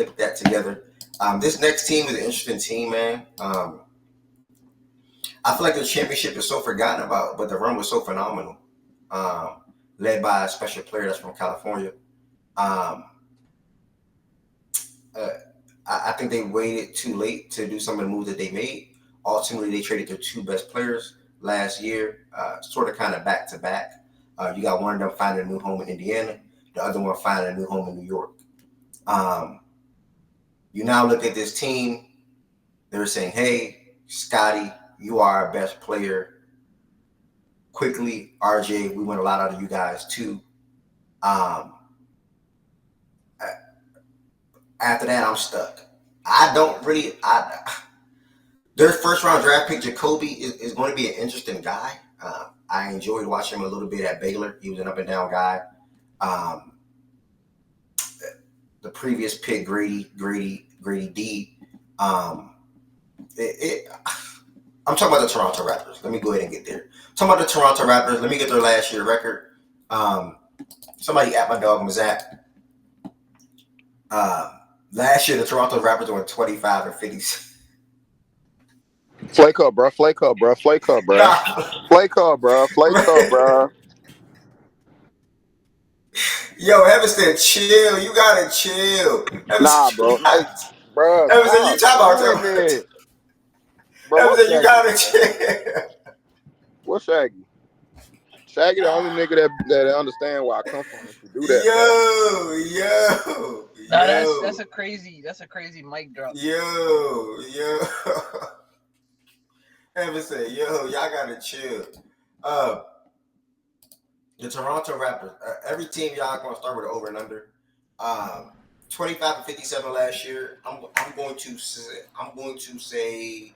clip that together. This next team is an interesting team, man. I feel like the championship is so forgotten about, but the run was so phenomenal. Led by a special player that's from California. Um, uh, I think they waited too late to do some of the moves that they made. Ultimately, they traded their two best players last year, sort of kind of back to back. You got one of them finding a new home in Indiana, the other one finding a new home in New York. You now look at this team, they're saying, hey, Scotty, you are our best player. Quickly, RJ, we want a lot out of you guys too. After that, I'm stuck. Their first round draft pick, Jacoby, is going to be an interesting guy. I enjoyed watching him a little bit at Baylor. He was an up and down guy. The previous pick, Grady D. I'm talking about the Toronto Raptors. Let me go ahead and get there. I'm talking about the Toronto Raptors. Let me get their last year record. Somebody at my dog Mazak. Last year, the Toronto Raptors went 25 and 50. Flake up, bro. Flake up, bro. Flake up, bro. Flake up, bro. Flake up, bro. Yo, Evanston, chill. You gotta chill. Nah, bro. Hey, bro. Evanston, you talk about it. Bro, Evanston, you gotta chill. What's Shaggy? Shaggy, the only nigga that understand where I come from. If you do that, yo. Nah, that's a crazy mic drop. Yo. Evanston, yo, y'all gotta chill. The Toronto Raptors. Every team y'all gonna start with an over and under. 25 and 57 last year. I'm going to say.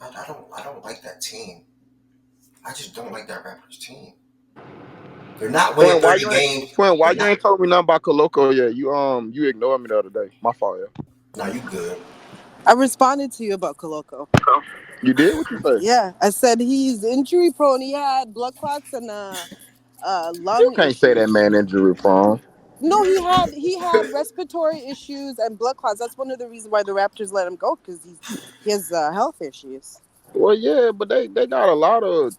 I don't like that team. I just don't like that Raptors team. They're not winning 30 games. Quinn, why you ain't told me nothing about Koloko yet? You ignored me the other day. My fault, yeah. No, you good. I responded to you about Koloko. You did? What you say? Yeah, I said he's injury prone. He had blood clots and lung. You can't say that man injury prone. No, he had respiratory issues and blood clots. That's one of the reasons why the Raptors let him go, because he has health issues. Well, yeah, but they got a lot of,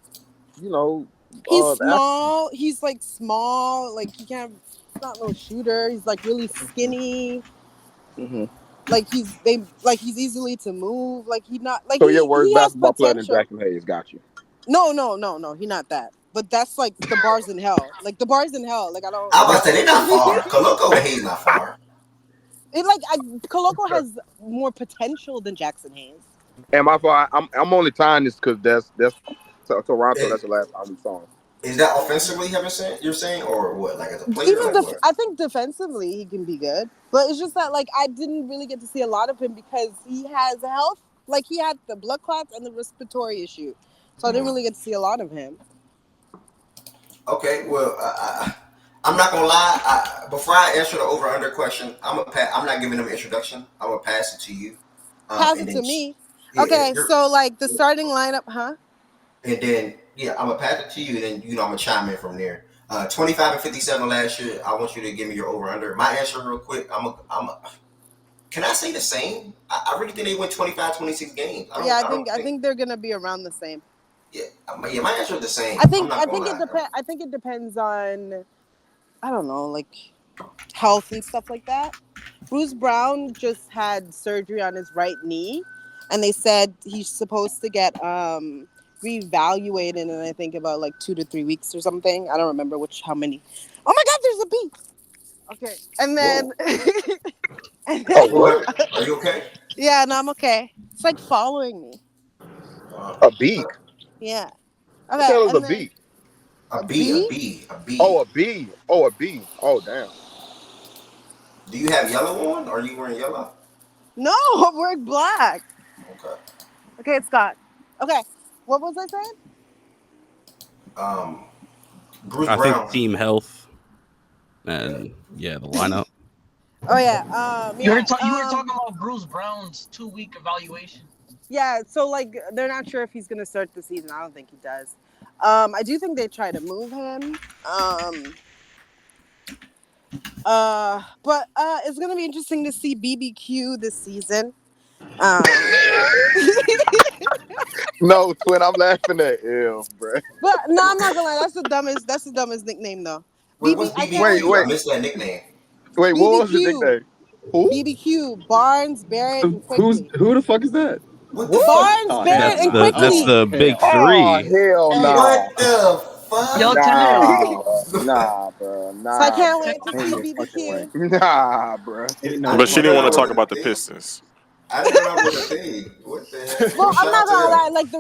He's small. He's like small. Like he can't. He's not no shooter. He's like really skinny. Mm-hmm. Like he's easily to move. Like he's not like. So you're worse he basketball has player than Jackson Hayes. Got you. No. He's not that. But that's like the bars in hell. Like the bars in hell. Like I was about to say they're not far. Koloko and Hayes not far. Koloko has more potential than Jackson Hayes. And my fault. I'm only tying this because that's Toronto. That's the last time we saw him. Is that offensively? You're saying, or what? Like as a player? I think defensively he can be good, but it's just that like I didn't really get to see a lot of him because he has health. Like he had the blood clots and the respiratory issue, so I didn't really get to see a lot of him. Okay, well, I'm not gonna lie. Before I answer the over/under question, I'm not giving them an introduction. I'm gonna pass it to you. Pass it to me. Yeah, okay, so like the starting lineup, huh? And then I'm gonna pass it to you, and then I'm gonna chime in from there. 25 and 57 last year. I want you to give me your over/under. My answer, real quick. Can I say the same? I really think they win 25, 26 games. I think they're gonna be around the same. Yeah, my answer is the same. I think it depends on, I don't know, like health and stuff like that. Bruce Brown just had surgery on his right knee, and they said he's supposed to get reevaluated in I think about like 2 to 3 weeks or something. I don't remember how many. Oh my God, there's a bee. Okay, and then. What? Are you okay? Yeah, no, I'm okay. It's like following me. A bee. Yeah. Okay. What the hell is a bee? A bee. Oh, a bee. Oh, damn. Do you have yellow on? Or are you wearing yellow? No, I'm wearing black. Okay, it's Scott. Okay, what was I saying? Bruce Brown. I think team health and the lineup. Oh yeah. You were talking about Bruce Brown's 2-week evaluation. Yeah, so like they're not sure if he's gonna start the season. I don't think he does. I do think they try to move him. But it's gonna be interesting to see BBQ this season. No, twin, I'm laughing at L, bro. But no, I'm not gonna lie. That's the dumbest. That's the dumbest nickname though. Wait, what's I can't wait. BBQ? I missed that nickname. Wait, what was the BBQ, nickname? Who? BBQ, Barnes, Barrett, and Who Quickly. the fuck is that? What the What? fuck? Barnes, Oh Barrett, hell That's and nah. Quickly. the Oh big hell nah. Oh three. hell Hey, nah. What the fuck? Yo, Tanu. Nah, bro. So I Nah, can't bro. wait to ain't see no fucking way. BBQ. Nah, bro. Ain't I no But she didn't didn't know fucking want that to way. talk was a about the thing. Pistons. I didn't know that was a thing. What the Well, heck? I'm Shout out not to gonna them. lie. Like the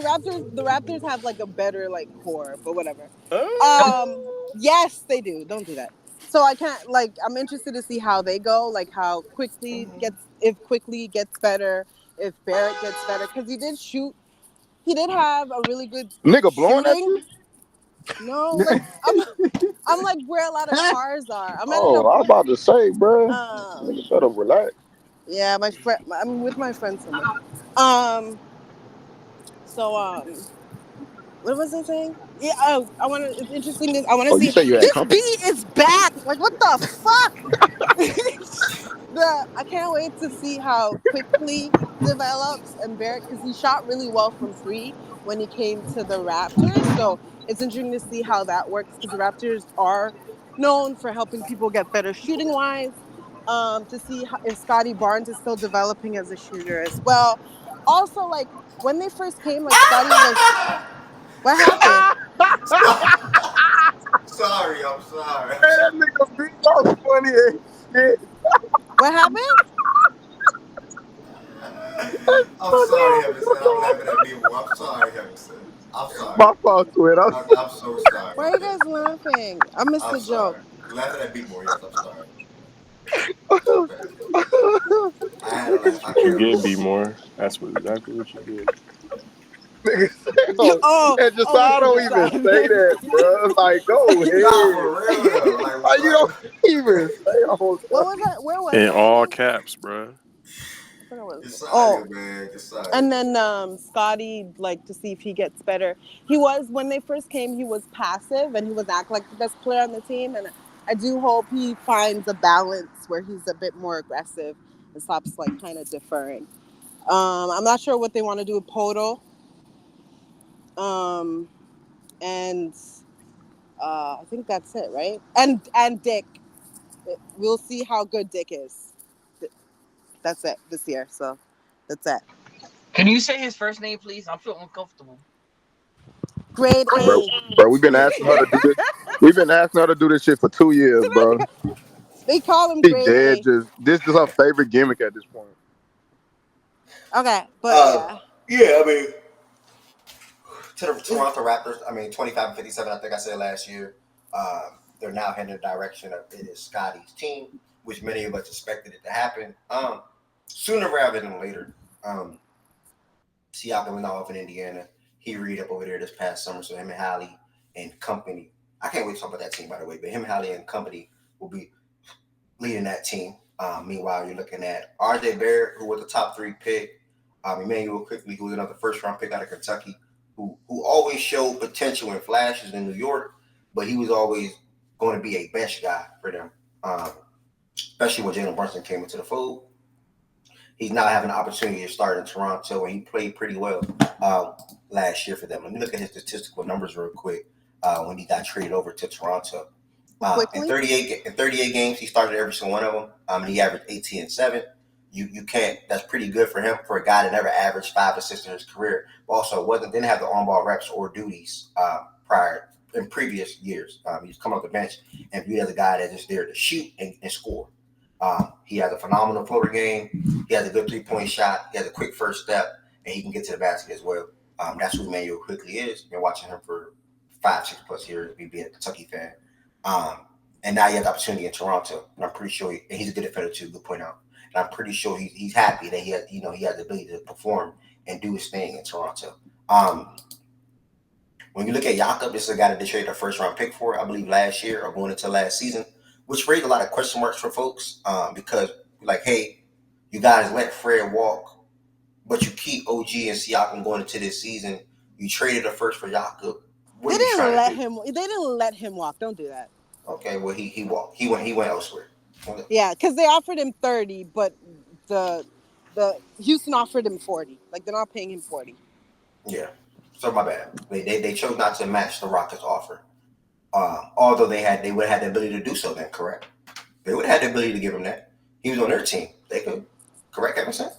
Raptors have like a better like core, but whatever. Uh, Yes, they do. Don't do that. So I can't like. I'm interested to see how they go. Like how quickly gets if quickly gets better, if Barrett gets better, because he did shoot. He did have a really good nigga blowing at shooting. you? No, like I'm like where a lot of cars are. I'm at an Oh, I was appointment. about to say, bro. Um, Nigga better relax. yeah, my friend. I'm with my friend somewhere. Um, so what was I saying? Yeah, I want to. It's interesting. I want to Oh, you see say you had this company? beat is back. Like what the fuck? I can't wait to see how quickly develops and Barrett because he shot really well from three when he came to the Raptors. So it's interesting to see how that works because the Raptors are known for helping people get better shooting wise. To see how, if Scotty Barnes is still developing as a shooter as well. Also, like when they first came, like Scotty was. What happened? Sorry, I'm sorry. Man, that nigga big so funny as shit. What happened? I'm sorry, Henderson. I'm laughing at people. I'm sorry, Henderson. I'm sorry. My fault, twin. I'm so sorry. Why are you guys laughing? I missed I'm the joke. sorry. Laughing at people. Yes, I'm sorry. I'm so bad. I had to laugh. I You can't getting help B it. more. That's exactly what you get. Nigga say, oh, and just Oh, I Mr. don't even say Deshaun. that, bro. Like, go Nah, ahead. for real though. Like, you don't Like, even say all What that. was I? Where was In I all again? caps, bro. I forgot what. Oh, Josiah, man, Josiah. and then Scotty, like to see if he gets better. He was when they first came, he was passive and he was act like the best player on the team. And I do hope he finds a balance where he's a bit more aggressive and stops like kind of deferring. I'm not sure what they want to do with Poto. Um, and I think that's it, right? And Dick. We'll see how good Dick is. That's it this year. So that's it. Can you say his first name, please? I feel uncomfortable. Grade Bro, A. bro, we've been asking her to do this. We've been asking her to do this shit for 2 years, bro. They call him She Grade dead. A. Just this is her favorite gimmick at this point. Okay, but Uh, yeah. yeah, I mean, to the Is, Toronto Raptors, I mean, 25-57, I think I said last year. They're now heading in the direction of it is Scotty's team, which many of us expected it to happen. Sooner rather than later. Siakam is now up in Indiana. He read up over there this past summer, so him and Hallie and company. I can't wait to talk about that team, by the way, but him, Hallie, and company will be leading that team. Meanwhile, you're looking at RJ Barrett, who was a top 3 pick. Emmanuel Quickly, who was another first round pick out of Kentucky, who always showed potential and flashes in New York, but he was always going to be a bench guy for them, especially when Jalen Brunson came into the fold. He's now having an opportunity to start in Toronto, and he played pretty well last year for them. Let me look at his statistical numbers real quick when he got traded over to Toronto. In Quickly? 38 games, he started every single one of them, and he averaged 18 and 7. You can't. That's pretty good for him for a guy that never averaged 5 assists in his career. But also didn't have the on ball reps or duties prior in previous years. He was coming off the bench and viewed as a guy that's just there to shoot and score. He has a phenomenal floater game. He has a good 3-point shot. He has a quick first step, and he can get to the basket as well. That's who Emmanuel Quickly is. Been watching him for 5-6+ years. Me being a Kentucky fan. And now he has the opportunity in Toronto, and I'm pretty sure and he's a good defender too. Good point out. And I'm pretty sure he's happy that he has the ability to perform and do his thing in Toronto. When you look at Jakob, this is a guy that they traded a first round pick for, I believe, last year or going into last season, which raised a lot of question marks for folks because like, hey, you guys let Fred walk, but you keep OG and Siakam going into this season. You traded a first for Jakob. What are you trying to do? They didn't let him walk. Don't do that. Okay, well he walked. He went elsewhere. Okay. Yeah, because they offered him 30, but the Houston offered him 40. Like they're not paying him 40. Yeah. So my bad. They chose not to match the Rockets offer. Although they would have had the ability to do so then, correct? They would have had the ability to give him that. He was on their team. They could. Correct, Emerson?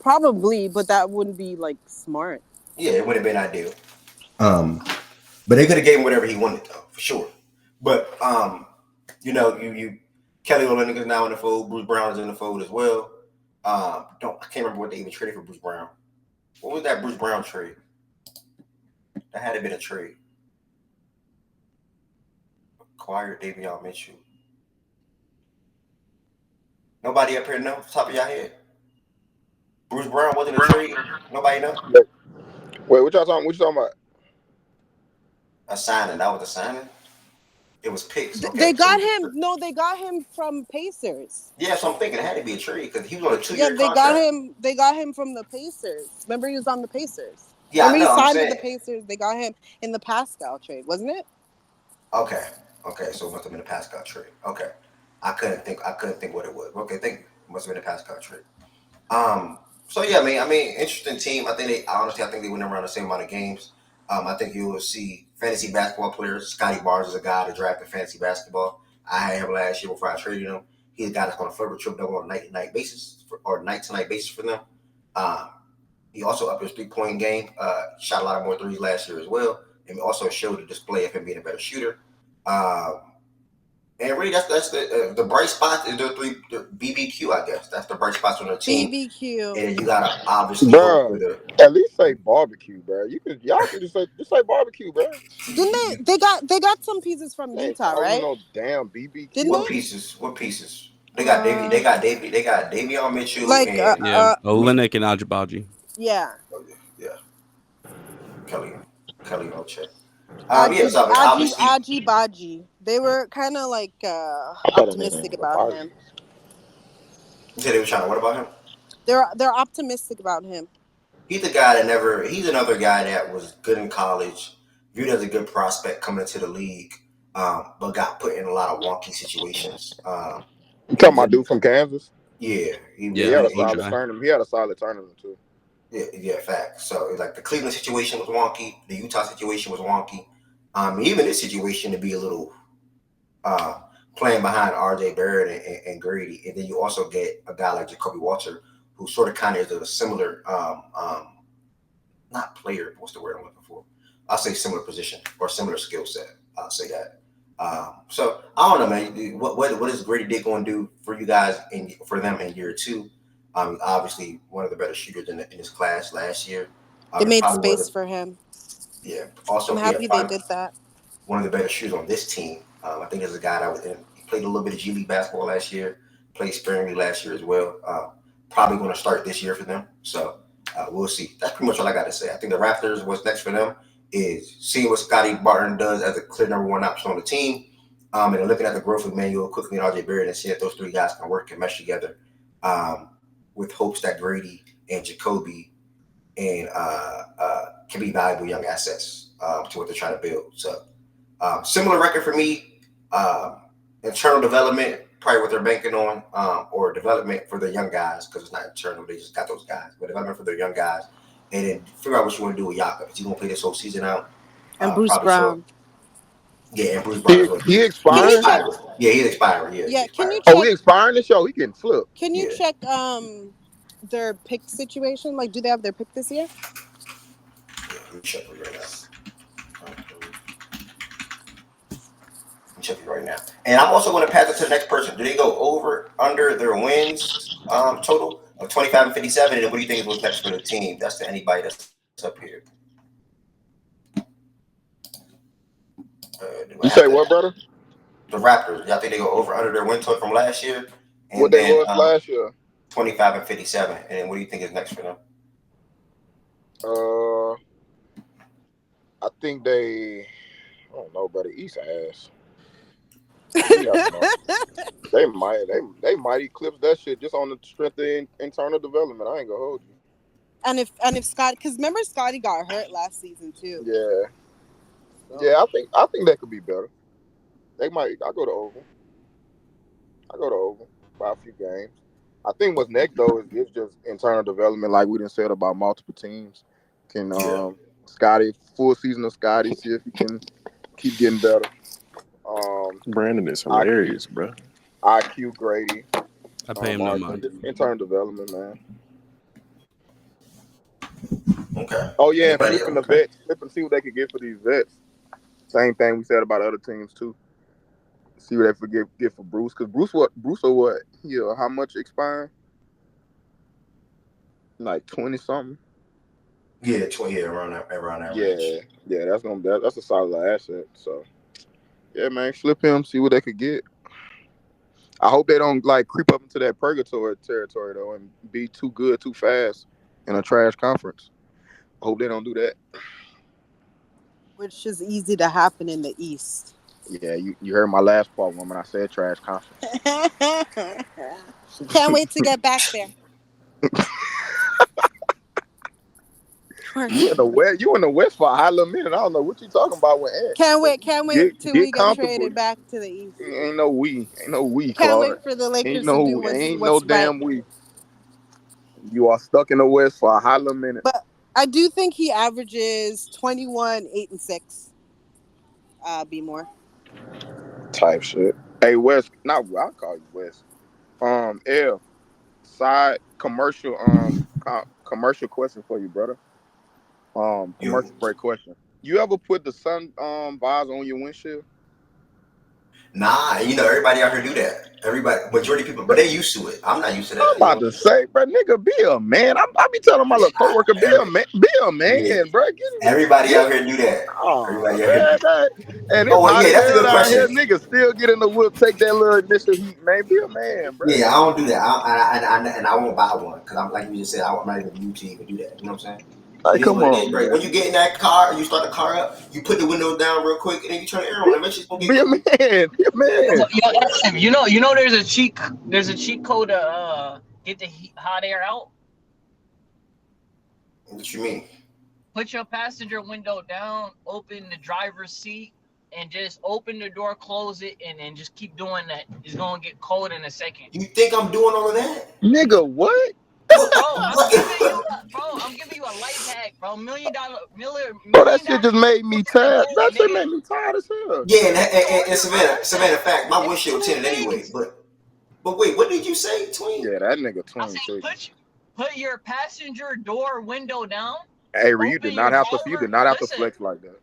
Probably, but that wouldn't be like smart. Yeah, it would have been ideal. But they could have gave him whatever he wanted though, for sure. But you Kelly Olynyk is now in the fold. Bruce Brown is in the fold as well. I can't remember what they even traded for Bruce Brown. What was that Bruce Brown trade? That had to been a trade. Acquired Davion Mitchell. Nobody up here know off the top of your head? Bruce Brown wasn't a trade. Nobody know? Wait, what y'all talking? What you talking about? A signing. That was a signing. It was picks. Okay, They got him. No, they got him from Pacers. Yeah, so I'm thinking it had to be a trade because he was on a 2-year Yeah, contract. They got him from the Pacers. Remember, he was on the Pacers. Yeah, Remember, I know. he I'm signed saying. with the Pacers. They got him in the Pascal trade, wasn't it? Okay, so it must have been a Pascal trade. Okay, I couldn't think what it was. Okay, think it must have been a Pascal trade. So yeah, I mean, interesting team. I think they went around the same amount of games. I think you will see fantasy basketball players. Scotty Barnes is a guy that drafted fantasy basketball. I had him last year before I traded him. He's a guy that's going to further triple double on a night-to-night basis or night-to-night basis for them. He also upped his 3-point game. Shot a lot more threes last year as well, and also showed a display of him being a better shooter. And really, that's the bright spot is the BBQ. I guess that's the bright spots on the team. BBQ. And you gotta obviously Bro, hope for the. at least say barbecue, bro. Y'all could just say barbecue, bro. Didn't they got some pieces from They ain't Utah, calling right? no damn BBQ. Didn't What they? pieces? What pieces? They got They got Davion Mitchell Like, and Yeah, Olynyk and Ajibaji. Yeah. yeah, Kelly on check. Yeah, so obviously, Aji Baji. They were kind of like I thought his name optimistic was about Abaji. him. you said they were trying to what about him? They're optimistic about him. He's the guy that he's another guy that was good in college, viewed as a good prospect coming into the league, but got put in a lot of wonky situations. You talking about dude from Kansas? Yeah, He Yeah, had a he solid tried. tournament. He had a solid tournament too. Yeah, facts. So like the Cleveland situation was wonky, the Utah situation was wonky. Even this situation to be a little playing behind RJ Barrett and Grady, and then you also get a guy like Jacoby Walter, who sort of kind of is a similar, not player. What's the word I'm looking for? I'll say similar position or similar skill set. I'll say that. So I don't know, man. What is Grady Dick going to do for you guys and for them in year 2? Obviously one of the better shooters in his class last year. They made space for him. Yeah. Also, I'm happy they did that. One of the better shooters on this team. I think there's a guy he played a little bit of G League basketball last year, played sparingly last year as well. Probably going to start this year for them. So we'll see. That's pretty much all I got to say. I think the Raptors, what's next for them is seeing what Scotty Barton does as a clear number 1 option on the team. And then looking at the growth of Emmanuel quickly and RJ Barrett and seeing if those 3 guys can work and mesh together with hopes that Grady and Jacoby and can be valuable young assets to what they're trying to build. So similar record for me. Internal development, probably what they're banking on, or development for the young guys, because it's not internal, they just got those guys, but development for their young guys, and then figure out what you want to do with Jakob. If you want to play this whole season out, And Bruce Brown. Yeah, and Bruce Brown as well. He expiring? Yeah, he's expiring. Yeah, Yeah, can you Oh, check? he expiring this show? He getting flipped. Can you Yeah. check their pick situation? Like, do they have their pick this year? Yeah, let me check it right now. Check it right now. And I'm also going to pass it to the next person. Do they go over, under their wins total of 25 and 57? And what do you think is what's next for the team? That's to anybody that's up here. You say what, brother? The Raptors. Y'all think they go over, under their win total from last year? And What they was last year? 25 and 57. And then what do you think is next for them? I think I don't know, but the East ass. They might eclipse that shit just on the strength of internal development. I ain't gonna hold you. And if Scott, because remember Scotty got hurt last season too. Yeah. Yeah, I think that could be better. They might. I go to over. I go to over by a few games. I think what's next though is just internal development, like we done said about multiple teams. Can Yeah. Scotty full season of Scotty see if he can keep getting better. Brandon is IQ hilarious, bro. IQ Grady. I pay him no RJ, mind. just internal development, man. Okay. Oh yeah, and Anybody flipping else? the Okay. vets, flipping see what they could get for these vets. Same thing we said about other teams too. See what they get for Bruce, because Bruce or what? Yeah, how much expiring? Like 20 something. Yeah, 20. Yeah, around that range. Yeah, that's a solid asset. So yeah, man, flip him, see what they could get. I hope they don't like creep up into that purgatory territory though and be too good too fast in a trash conference. I hope they don't do that. which is easy to happen in the East. Yeah, you heard my last part when I said trash conference. Can't wait to get back there. You in the West? You in the West for a high little minute? I don't know what you talking about with Ant. Can't wait till Get we get comfortable. traded back to the East. Ain't no we, Can't Claude. wait for the Lakers to do Ain't no what's right. damn we. You are stuck in the West for a high little minute. But I do think he averages 21, 8, and 6. Be more. Type shit. Hey West, not I'll call you West. L side commercial commercial question for you, brother. You Commercial break question. You ever put the sun visor on your windshield? nah, everybody out here do that. Everybody, majority of people, but they used to it. I'm not used to I'm that. about to say, bro, nigga, be a man. I be telling my little coworker, Every, be a yeah, man, bro. everybody Get, out here do that. oh Everybody out here man, do. and it's Oh well, hot yeah, as that's a hell good down here. question. Niggas still get in the whip, take that little initial heat, man. Be a man, bro. Yeah, I don't do that. I won't buy one because I'm like you just said. I'm not even new to even do that. You know what I'm saying? Like, It is come what it on, is, bro. man. When you get in that car and you start the car up, you put the window down real quick and then you turn the air on. And eventually it's gonna get Be a cool. man. Be a man. Yo, you know, there's a cheat code to get the hot air out. What you mean? Put your passenger window down, open the driver's seat, and just open the door, close it, and then just keep doing that. It's gonna get cold in a second. You think I'm doing all of that? Nigga, what? What? Bro, I'm What? giving you, I'm giving you a life hack, bro. Bro, that Million shit dollar just made me in a tired. day, That shit nigga. made me tired as hell. Yeah, Bro, and Savannah, fact, my it's windshield 2 tinted anyway. things. But wait, what did you say, Tween? Yeah, that nigga I twin said tricky. put your passenger door window down. Hey, you Open did your not have to. You did driver. not have to Listen, flex like that.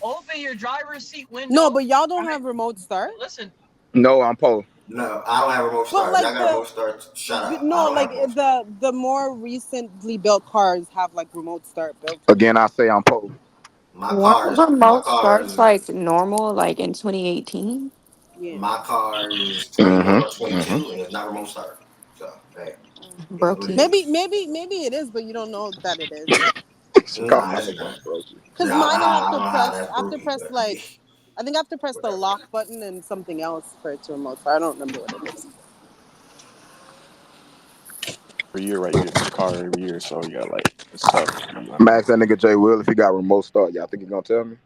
open your driver's seat No, window. but y'all don't I mean, have remote start. listen. No, I'm Poe. No, I don't have a remote But start. Y'all like got a remote start. Shut up. I no, don't have like a remote start. the more recently built cars have like remote start built in. Again, I say I'm Poe. What My remote starts cars, like normal, like in 2018? Yeah. my car is 21 or Mm-hmm. Mm-hmm. 22, and it's not remote start. So hey, it is what it Brokey. is. Maybe it is, but you don't know that it is. She called Nah, my it's nigga not. Brokey. Cause mine I have I to don't know how press that's I have to broken, press but like I think I have to press the whatever. lock button and something else for it to remote start. I don't remember what it is. Every year, right? You get a new car every year, so you got like it's tough. I'm ask that nigga Jay Will if he got remote start. Y'all think he gonna tell me?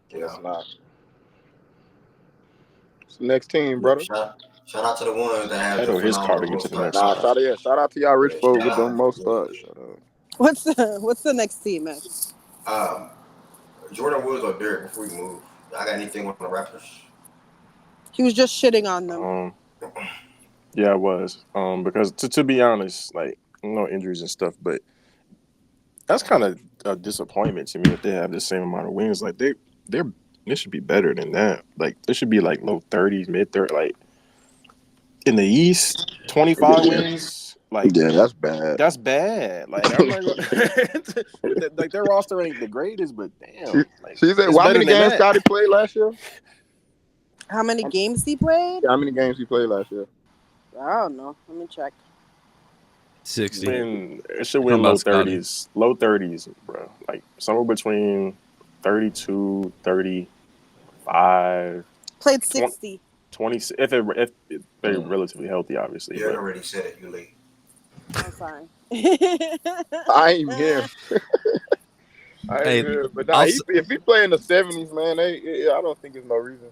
Yeah. It's not. It's the next team, brother. Shout out to the ones that have the Title his car phenomenal to get remote to the start. next Nah, spot. shout out to y'all rich Yeah, folk shout with them out. most Yeah, starts. Shut up. What's the next team, man? Um, Jordan Woods or Derek before we move. I got anything on the Raptors? He was just shitting on them. Yeah, I was. Because to be honest, like no injuries and stuff, but that's kind of a disappointment to me if they have the same amount of wins. Like they should be better than that. Like they should be like low 30s, mid 30s. Like in the East, 25 Yeah, wins. Like yeah, that's bad. that's bad. Like I'm not gonna like their roster ain't the greatest, but she, damn, like she said, it's well, how better many than games that. Scotty played last year? How many games he played? How many games he played last year? I don't know. Let me check. 60. It should How win about Scotty? low 30s, bro. Like somewhere between 32, 35, Played 20, 60. 20 if they're relatively healthy, obviously. Derek But already said it. You late. I'm sorry. I ain't him. I ain't Hey, here. But nah, I'll if he play in the 70s, man, I don't think there's no reason.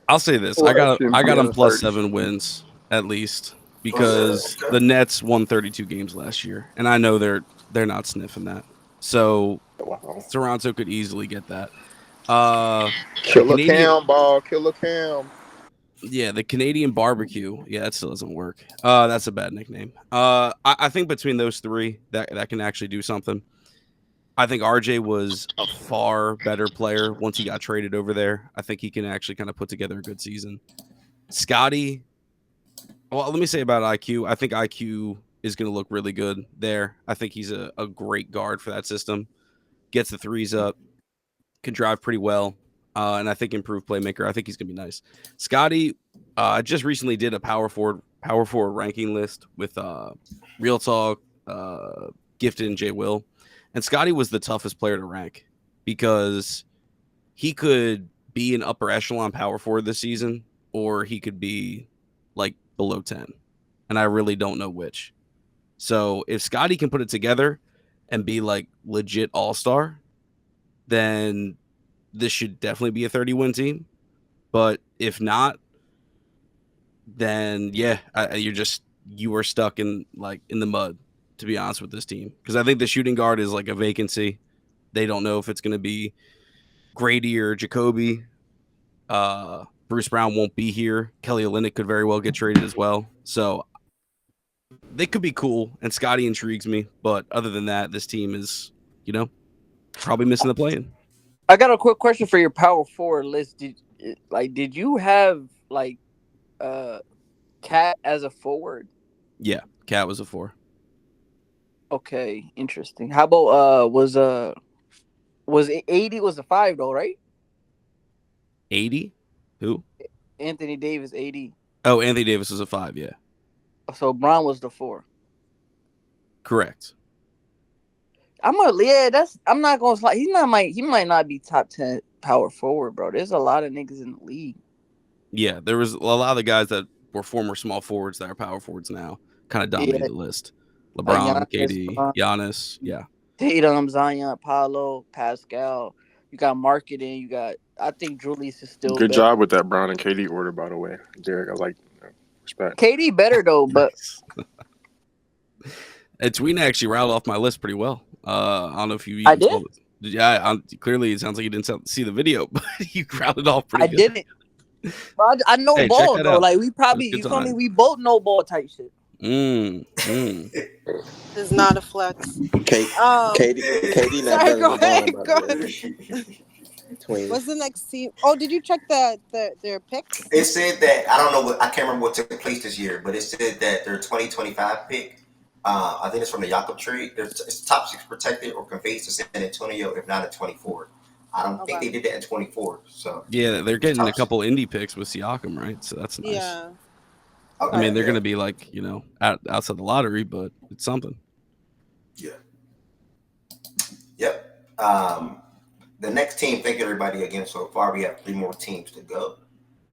I'll say this. Or I shouldn't I play got in him the plus 30s. 7 wins at least Plus seven. because Okay. the Nets won 32 games last year, and I know they're not sniffing that. So Wow. Toronto could easily get that. The Killer Canadian, Cam ball, Killer Cam. yeah, the Canadian barbecue. Yeah, that still doesn't work. That's a bad nickname. I think between those three, that can actually do something. I think RJ was a far better player once he got traded over there. I think he can actually kind of put together a good season. Scotty, well, let me say about IQ. I think IQ is going to look really good there. I think he's a great guard for that system. Gets the threes up, can drive pretty well, and I think improved playmaker. I think he's going to be nice. Scotty, I just recently did a power forward ranking list with Real Talk, Gifted, and Jay Will, and Scotty was the toughest player to rank because he could be an upper echelon power forward this season, or he could be like below 10. And I really don't know which. So if Scotty can put it together and be like legit all-star, then this should definitely be a 30-win team. But if not, then yeah, you are stuck in the mud, to be honest with this team. Because I think the shooting guard is like a vacancy. They don't know if it's going to be Grady or Jacoby. Bruce Brown won't be here. Kelly Olynyk could very well get traded as well. So they could be cool, and Scotty intrigues me. But other than that, this team is, probably missing the play-in. I got a quick question for your power forward list. Did you have uh Cat as a forward? Yeah, Cat was a 4. Okay, interesting. How about was it 80 was a 5 though, right? 80? Who? Anthony Davis 80. Oh, Anthony Davis was a 5, yeah. So Brown was the 4. Correct. I'm not gonna slide. He might not be top 10 power forward, bro. There's a lot of niggas in the league. Yeah, there was a lot of the guys that were former small forwards that are power forwards now kind of dominate Yeah, the list. like LeBron, Giannis, KD, Giannis, yeah. Tatum, Zion, Paulo, Pascal. You got marketing. I think Julius is still Good better. job with that Brown and KD order, by the way, Derek. I like respect. KD better though, but Nice. And Tween actually rattled off my list pretty well. I don't know if you I even did. saw it. Yeah, clearly it sounds like you didn't see the video, but you rattled off pretty I good. didn't. But I know Hey, check ball that though. out. Like we probably, Good you feel me? time. We both know ball type shit. It's not a flex. KD not Sorry, better go than ahead. LeBron, by Go the way. ahead. Twins. What's the next team? Oh, did you check their picks? It said that I don't know what I can't remember what took place this year, but it said that their 2025 pick, I think it's from the Jakob trade. It's top 6 protected or conveys to San Antonio, if not at 24. I don't think Okay. they did that in 24. So Yeah, they're getting a top 6. couple indie picks with Siakam, right? So that's nice. Yeah. I mean, Okay, they're yeah, going to be like, outside the lottery, but it's something. yeah, yep. The next team, thank everybody again so far. We have 3 more teams to go.